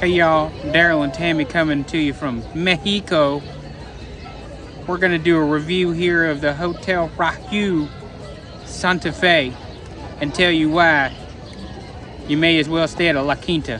Hey y'all, Daryl and Tammy coming to you from Mexico. We're gonna do a review here of the Hotel RIU Santa Fe and tell you why you may as well stay at a La Quinta.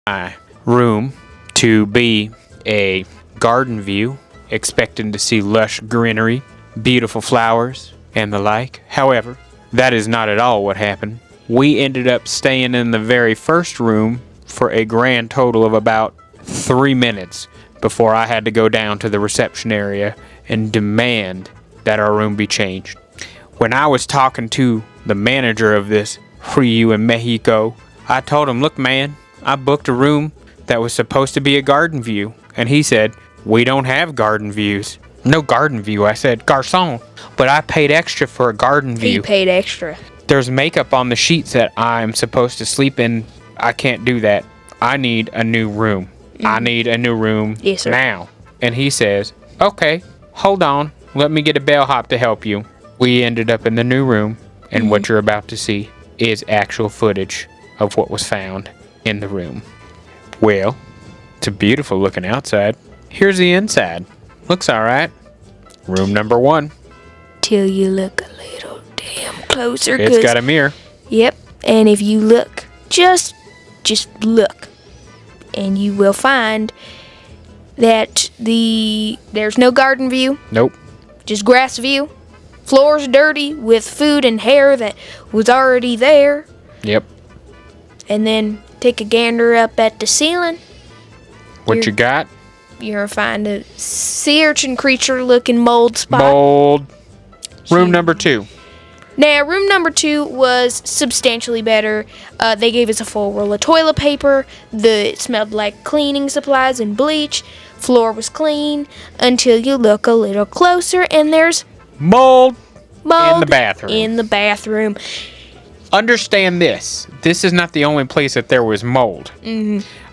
My room to be a garden view, expecting to see lush greenery, beautiful flowers, and the like. However, that is not at all what happened. We ended up staying in the very first room for a grand total of about 3 minutes before I had to go down to the reception area and demand that our room be changed. When I was talking to the manager of this RIU in Mexico, I told him, look man, I booked a room that was supposed to be a garden view. And he said, we don't have garden views. No garden view. I said, garçon. But I paid extra for a garden view. He paid extra. There's makeup on the sheets that I'm supposed to sleep in. I can't do that. I need a new room. I need a new room now. And he says, okay, hold on. Let me get a bellhop to help you. We ended up in the new room. And what you're about to see is actual footage of what was found in the room. Well, it's a beautiful looking outside. Here's the inside. Looks alright. Room number 1. Till you look a little damn closer. It's got a mirror. Yep. And if you look, just look, and you will find that there's no garden view. Nope. Just grass view. Floor's dirty with food and hair that was already there. Yep. And then take a gander up at the ceiling. What you got? You're gonna find a sea urchin creature looking mold spot. Mold. Room number 2. Now, room number 2 was substantially better. They gave us a full roll of toilet paper. It smelled like cleaning supplies and bleach. Floor was clean until you look a little closer, and there's mold in the bathroom. In the bathroom. Understand this. This is not the only place that there was mold.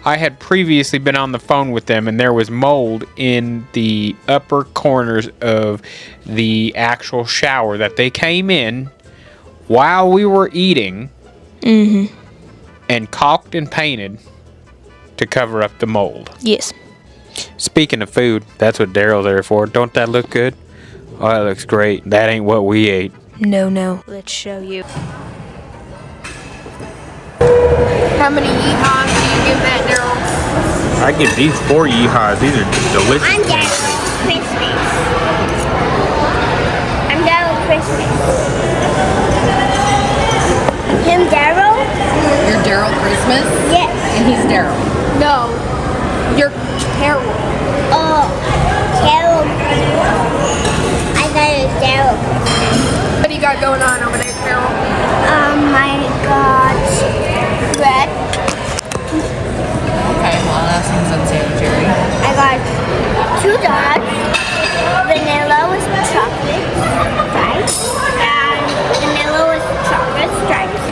I had previously been on the phone with them, and there was mold in the upper corners of the actual shower that they came in while we were eating and caulked and painted to cover up the mold. Yes. Speaking of food, that's what Daryl's there for. Don't that look good? Oh, that looks great. That ain't what we ate. No. Let's show you. How many yeehaws do you give that, Daryl? I give these 4 yeehaws. These are delicious. I'm down with Christmas. I'm down with Christmas. Him, Daryl? You're Daryl Christmas? Yes. And he's Daryl. No. You're Carol. Oh, Carol. I thought it was Daryl. What do you got going on over there, Carol? I got red. Okay, well, that seems unsanitary. I got 2 dogs. Vanilla with chocolate stripes. And vanilla with chocolate stripes.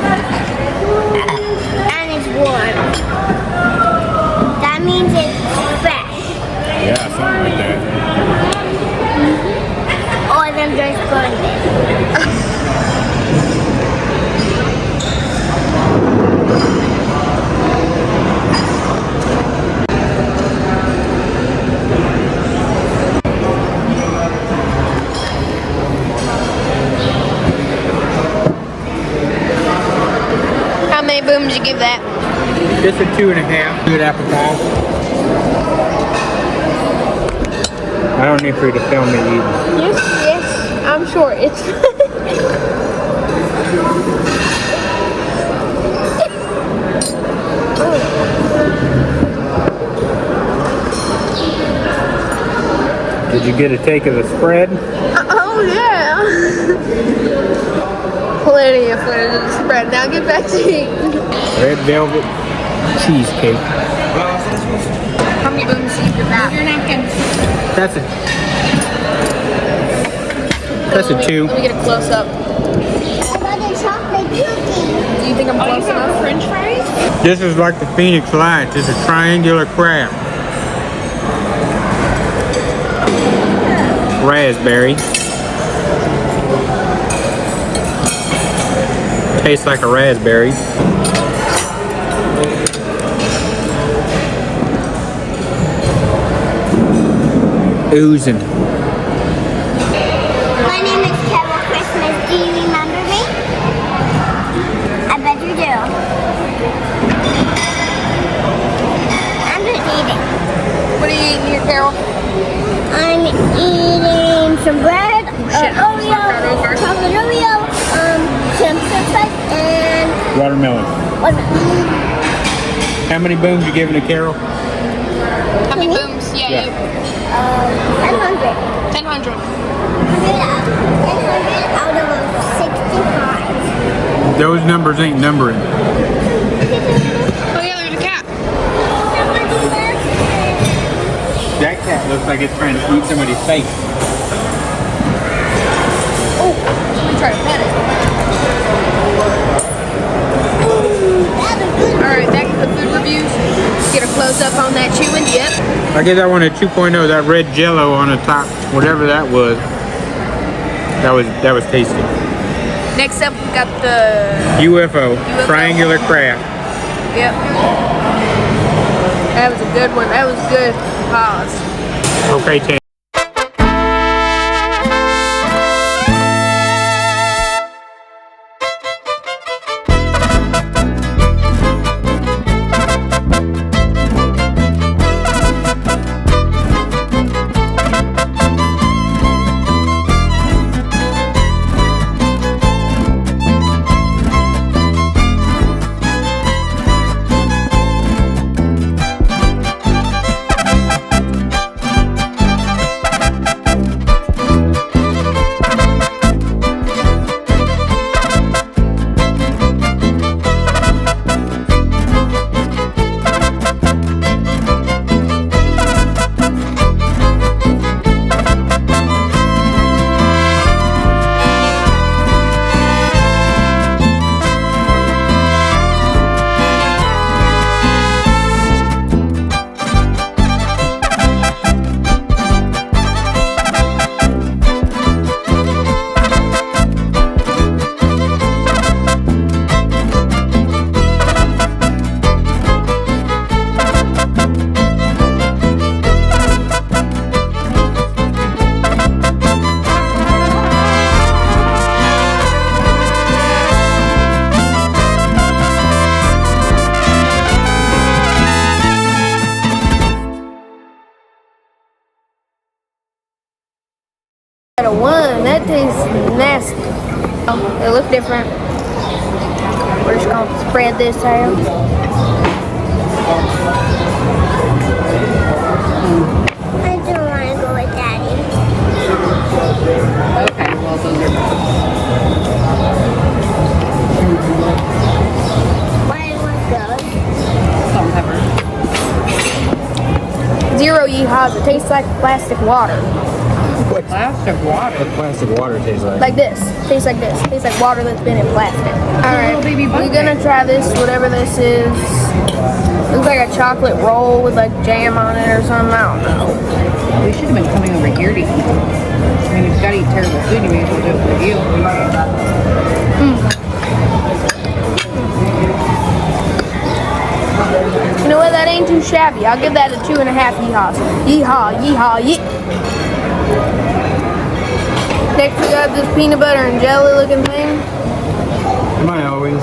boom did you give that? Just a 2.5. Good apple pie. I don't need for you to film me either. Yes, I'm sure it's. Did you get a take of the spread? Oh yeah. Plenty of footage of the spread. Now get back to eating. Red velvet cheesecake. How many booms do you give that? Your napkin. That's a 2. Let me get a close up. Another chocolate cookie. Do you think I'm close enough? French fries? This is like the Phoenix Lights. It's a triangular crab. Raspberry. Tastes like a raspberry. Oozing. My name is Cabo Christmas. Do you remember me? I bet you do. I'm just eating. What are you eating here, Carol? I'm eating some bread, Oreo, chocolate Oreo, some surface, and Watermelon. watermelon. How many booms you giving to Carol? How many booms? Yeah, Yeah. you. 100. 1000. 100 out of 65. Those numbers ain't numbering. Oh yeah, there's a cat. That cat looks like it's trying to eat somebody's face. Oh, let me try to pet it. Alright, back to the food reviews. Get a close up on that chewing. Yep. I guess I wanted 2.0. That red jello on the top, whatever that was. That was tasty. Next up, we got the. UFO. Triangular crab. Yep. That was a good one. That was good. Pause. Okay, Tammy. Got a 1. That tastes nasty. Oh, they look different. We're just gonna spread this out. I don't want to go with Daddy. Okay, well those are Mine was good. salt and pepper. 0 yeehaws. It tastes like plastic water. Plastic water. What plastic water tastes like? Like this. Tastes like this. Tastes like water that's been in plastic. Alright, baby we're bun gonna try this, whatever this is. Looks like a chocolate roll with like jam on it or something. I don't know. We should have been coming over here to eat. I mean, if you gotta eat terrible food, you may as well do it for you. You know what? That ain't too shabby. I'll give that a 2.5 yeehaws. Yeehaw, yeehaw, yee. Next we got this peanut butter and jelly looking thing. Am I always?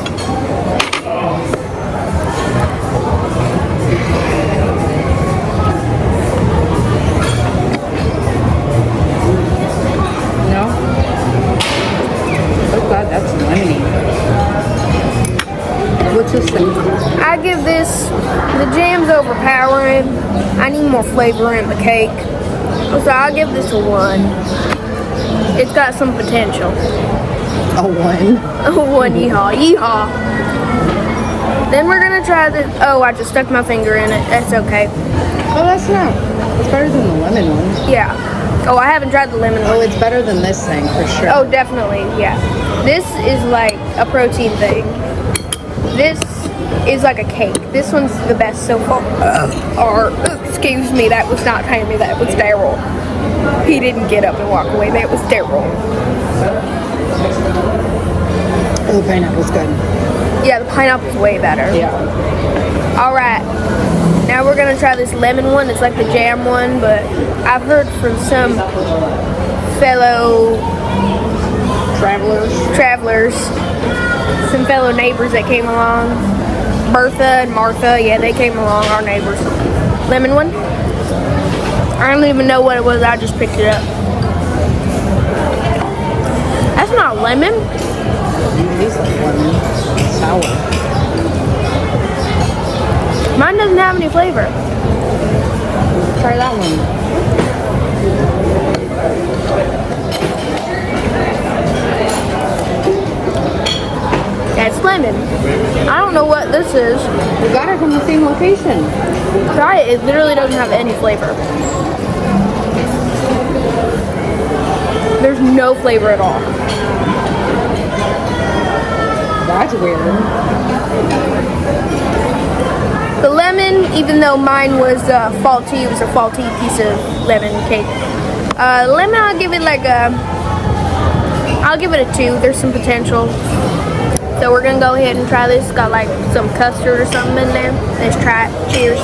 What's this thing? I give this, the jam's overpowering. I need more flavor in the cake. So I'll give this a 1. It's got some potential. A 1. A 1, yeehaw, yeehaw. Then we're gonna try the, oh, I just stuck my finger in it. That's okay. Oh, that's not. It's better than the lemon one. Yeah. Oh, I haven't tried the lemon one. Oh, it's better than this thing for sure. Oh, definitely, yeah. This is like a protein thing. This is like a cake. This one's the best so far. Excuse me, that was not Tammy, that was Daryl. He didn't get up and walk away, that was Daryl. Oh, the pineapple's good. Yeah, the pineapple's way better. Yeah. Alright, now we're gonna try this lemon one. It's like the jam one, but I've heard from some fellow travelers, some fellow neighbors that came along. Bertha and Martha, yeah, they came along, our neighbors. Lemon one? I don't even know what it was, I just picked it up. That's not lemon. It tastes like lemon. Sour. Mine doesn't have any flavor. Try that one. That's lemon. I don't know what this is. We got it from the same location. Try it. It literally doesn't have any flavor. There's no flavor at all. That's weird. The lemon, even though mine was faulty, it was a faulty piece of lemon cake. Lemon, I'll give it like a, I'll give it a 2. There's some potential. So we're gonna go ahead and try this. It's got like some custard or something in there. Let's try it. Cheers.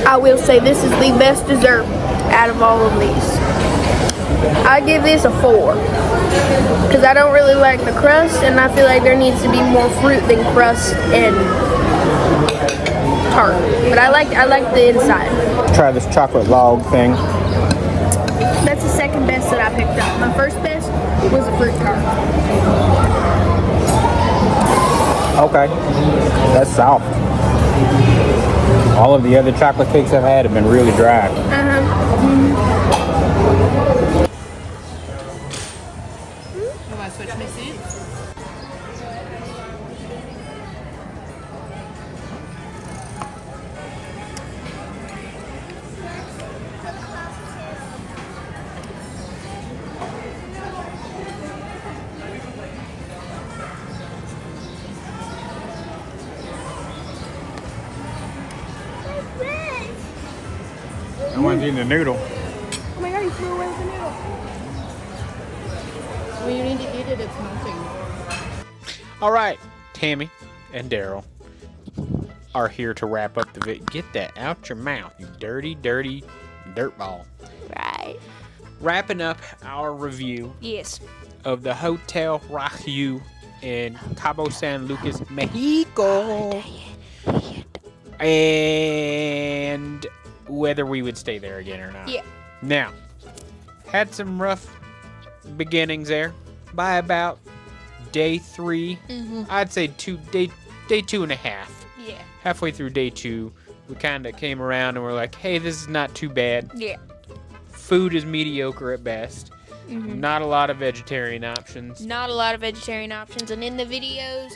I will say this is the best dessert out of all of these. I give this a 4 because I don't really like the crust, and I feel like there needs to be more fruit than crust and tart. But I like the inside. Try this chocolate log thing. That's the second best that I picked up. My first best was a fruit tart. Okay, that's soft. All of the other chocolate cakes I've had have been really dry. You want to switch my seats? I want to eat the noodle. Oh my god, you flew away with the noodle. Well, you need to eat it. It's melting. All right, Tammy and Daryl are here to wrap up the video. Get that out your mouth, you dirty, dirty dirtball. Right. Wrapping up our review Yes. of the Hotel RIU in Cabo San Lucas, Mexico. And whether we would stay there again or not. Yeah. Now, had some rough beginnings there. By about day 3, I'd say day 2.5. Yeah. Halfway through day 2, we kind of came around and we're like, hey, this is not too bad. Yeah. Food is mediocre at best. Not a lot of vegetarian options. Not a lot of vegetarian options, and in the videos,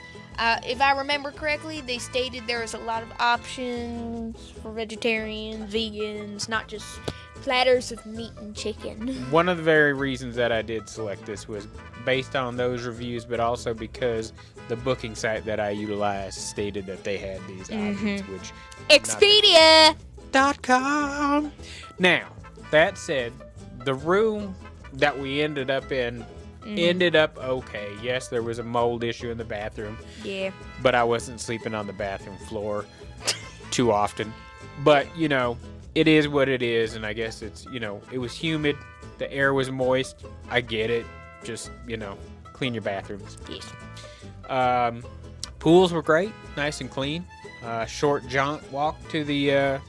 if I remember correctly, they stated there was a lot of options for vegetarians, vegans, not just platters of meat and chicken. One of the very reasons that I did select this was based on those reviews, but also because the booking site that I utilized stated that they had these options, which Expedia.com. Now, that said, the room that we ended up in ended up okay. Yes, there was a mold issue in the bathroom. Yeah. But I wasn't sleeping on the bathroom floor too often. But, you know, it is what it is, and I guess it's, you know, it was humid, the air was moist. I get it. Just, you know, clean your bathrooms. Yes. Pools were great, nice and clean. Short jaunt walk to the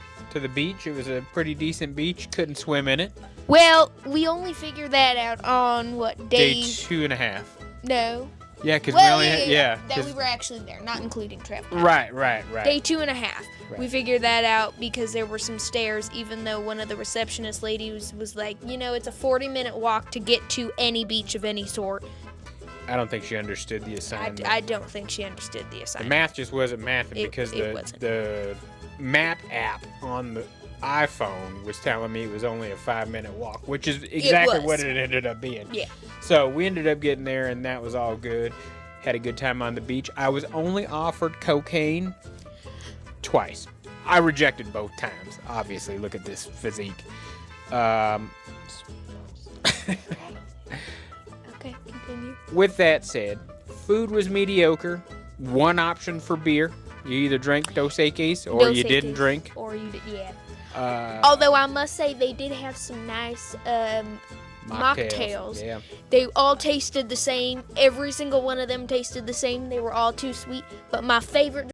beach. It was a pretty decent beach. Couldn't swim in it. Well, we only figured that out on what Day day? 2.5. No. Yeah, because Well, we only that 'cause- we were actually there, not including travel. right. Day 2.5. Right. We figured that out because there were some stairs, even though one of the receptionist ladies was like, it's a 40-minute walk to get to any beach of any sort. I don't think she understood the assignment. I don't think she understood the The assignment. math just wasn't mathing It- because it wasn't. the map app on the iPhone was telling me it was only a 5-minute walk, which is exactly was. what it ended up being. Yeah. So we ended up getting there, and that was all good. Had a good time on the beach. I was only offered cocaine twice. I rejected both times. Obviously, look at this physique. Okay, continue. With that said, food was mediocre. One option for beer. You either drank Dos Equis or Dos you didn't Equis. drink. Or you did, yeah. Uh, Although I must say they did have some nice mocktails. Yeah. They all tasted the same. Every single one of them tasted the same. They were all too sweet. But my favorite.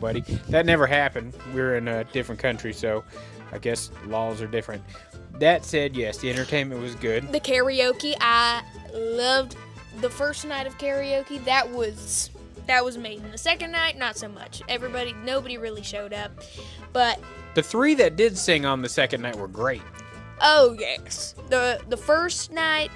Buddy, that never happened. We're in a different country, so I guess laws are different. That said, yes, the entertainment was good. The karaoke, I loved the first night of karaoke. That was amazing. The second night, not so much. Nobody really showed up. But The three that did sing on the second night were great. oh yes, the first night.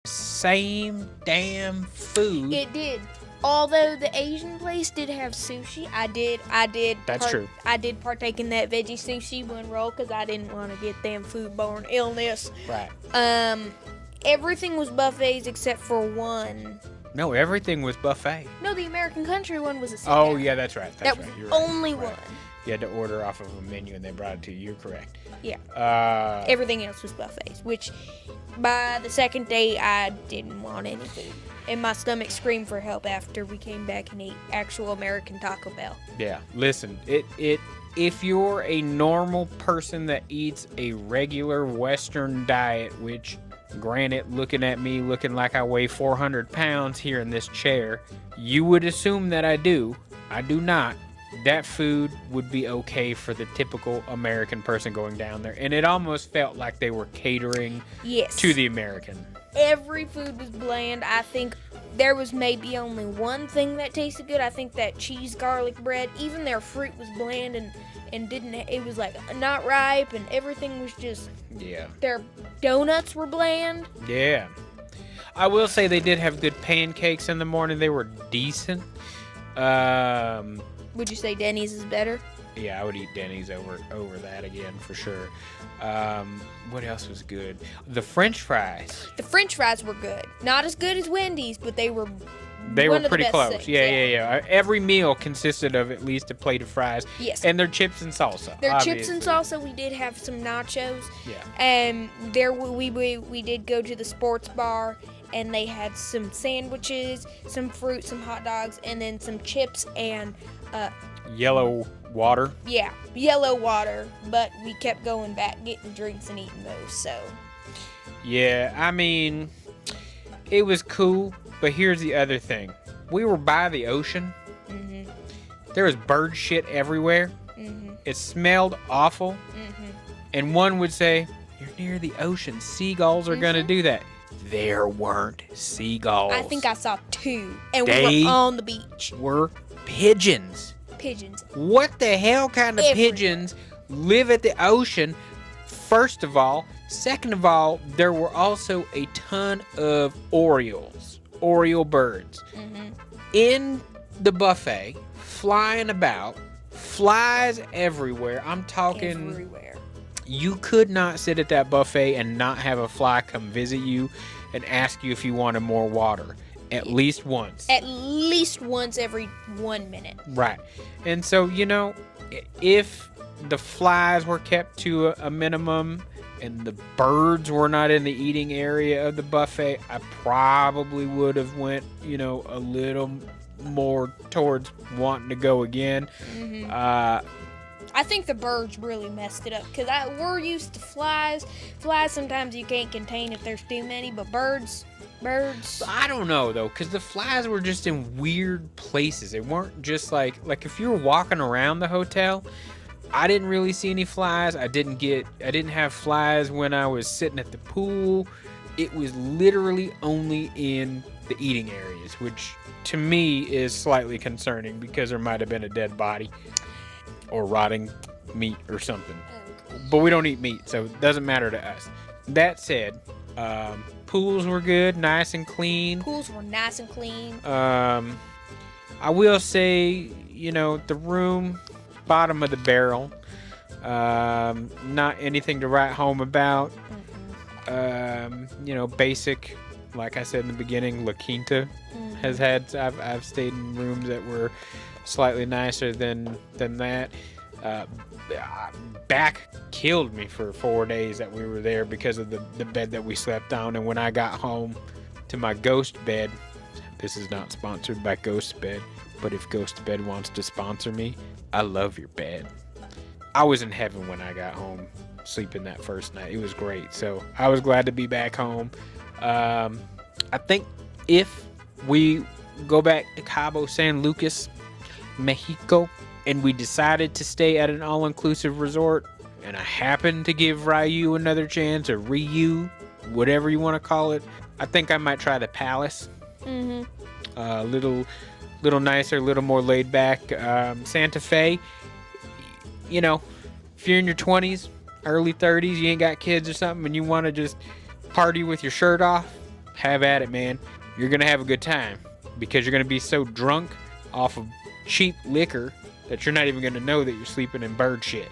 Same damn food. It did. Although the Asian place did have sushi, I did. That's true. I did partake in that veggie sushi one roll because I didn't want to get them foodborne illness. Right. everything was buffets except for one. No, everything was buffet. No, the American Country one was a sit Oh, down. yeah, that's right. That That's was right. You're right. only Right. one. You had to order off of a menu and they brought it to you. You're correct. Yeah. Everything else was buffets, which by the second day I didn't want any food. And my stomach screamed for help after we came back and ate actual American Taco Bell. Yeah. Listen, if you're a normal person that eats a regular Western diet, which granted, looking at me looking like I weigh 400 pounds here in this chair, you would assume that I do. I do not. That food would be okay for the typical American person going down there. And it almost felt like they were catering Yes. to the American. Every food was bland. I think there was maybe only one thing that tasted good. I think that cheese garlic bread. Even their fruit was bland and didn't. It was like not ripe, and everything was just. Yeah. Their donuts were bland. Yeah. I will say they did have good pancakes in the morning. They were decent. Would you say Denny's is better? Yeah, I would eat Denny's over that again for sure. What else was good? The French fries. The French fries were good. Not as good as Wendy's, but they were. They one were of the pretty best close. things, Yeah. Every meal consisted of at least a plate of fries. Yes. And their chips and salsa. Their chips and obviously. salsa. We did have some nachos. Yeah. And there we did go to the sports bar, and they had some sandwiches, some fruit, some hot dogs, and then some chips and Yellow water. yeah, yellow water. But we kept going back, getting drinks and eating those. So Yeah, I mean, it was cool, but here's the other thing. We were by the ocean. Mhm. There was bird shit everywhere. Mhm. It smelled awful. Mhm. And one would say, you're near the ocean. Seagulls are going to do that. There weren't seagulls. I think I saw two, and They we were on the beach. were pigeons. Pigeons. What the hell kind of Everywhere. pigeons live at the ocean? First of all. Second of all, there were also a ton of Orioles, Oriole birds, in the buffet, flying about, flies everywhere. I'm talking, Everywhere. you could not sit at that buffet and not have a fly come visit you and ask you if you wanted more water. At least once. At least once every 1 minute. Right. And so, if the flies were kept to a minimum and the birds were not in the eating area of the buffet, I probably would have went, a little more towards wanting to go again. I think the birds really messed it up because we're used to flies. Flies sometimes you can't contain if there's too many, but birds. I don't know though, because the flies were just in weird places. They weren't just like if you were walking around the hotel, I didn't really see any flies. I didn't have flies when I was sitting at the pool. It was literally only in the eating areas, which to me is slightly concerning because there might have been a dead body or rotting meat or something. But we don't eat meat, so it doesn't matter to us. That said, pools were good, nice and clean. Pools were nice and clean. I will say, the room, bottom of the barrel. Not anything to write home about. Basic, like I said in the beginning, La Quinta has had. I've stayed in rooms that were slightly nicer than that. Back killed me for 4 days that we were there because of the bed that we slept on. And when I got home to my ghost bed, this is not sponsored by Ghost Bed, but if Ghost Bed wants to sponsor me, I love your bed. I was in heaven when I got home sleeping that first night. It was great. So I was glad to be back home. I think if we go back to Cabo San Lucas, Mexico, and we decided to stay at an all-inclusive resort, and I happened to give RIU another chance, or RIU, whatever you want to call it, I think I might try the Palace. A little nicer, a little more laid back. Santa Fe, if you're in your 20s, early 30s, you ain't got kids or something, and you want to just party with your shirt off, have at it, man. You're going to have a good time because you're going to be so drunk off of cheap liquor that you're not even going to know that you're sleeping in bird shit.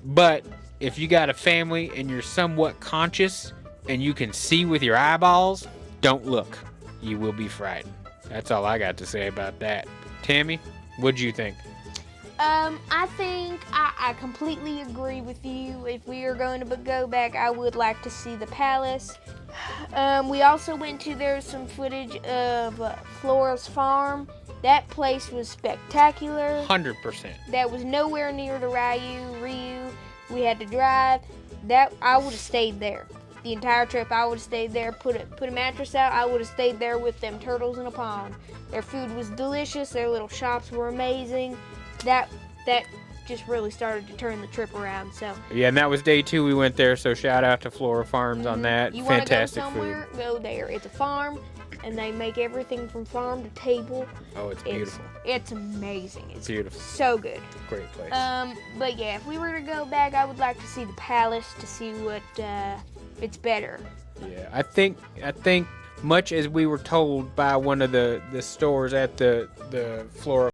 But if you got a family and you're somewhat conscious, and you can see with your eyeballs, don't look. You will be frightened. That's all I got to say about that. Tammy, what'd you think? I think I completely agree with you. If we are going to go back, I would like to see the palace. We also went to, there's some footage of Flora's farm. That place was spectacular. 100%. That was nowhere near the RIU. We had to drive. That I would have stayed there. The entire trip, I would have stayed there, put a mattress out. I would have stayed there with them turtles in a pond. Their food was delicious. Their little shops were amazing. That just really started to turn the trip around. So Yeah, and that was day 2 we went there, so shout out to Flora Farms on that. you want to go Fantastic somewhere, food. go there. It's a farm, and they make everything from farm to table. Oh, it's beautiful. It's amazing. It's Beautiful. so good. Great place. But yeah, if we were to go back, I would like to see the palace to see what it's better. Yeah, I think much as we were told by one of the stores at the Flora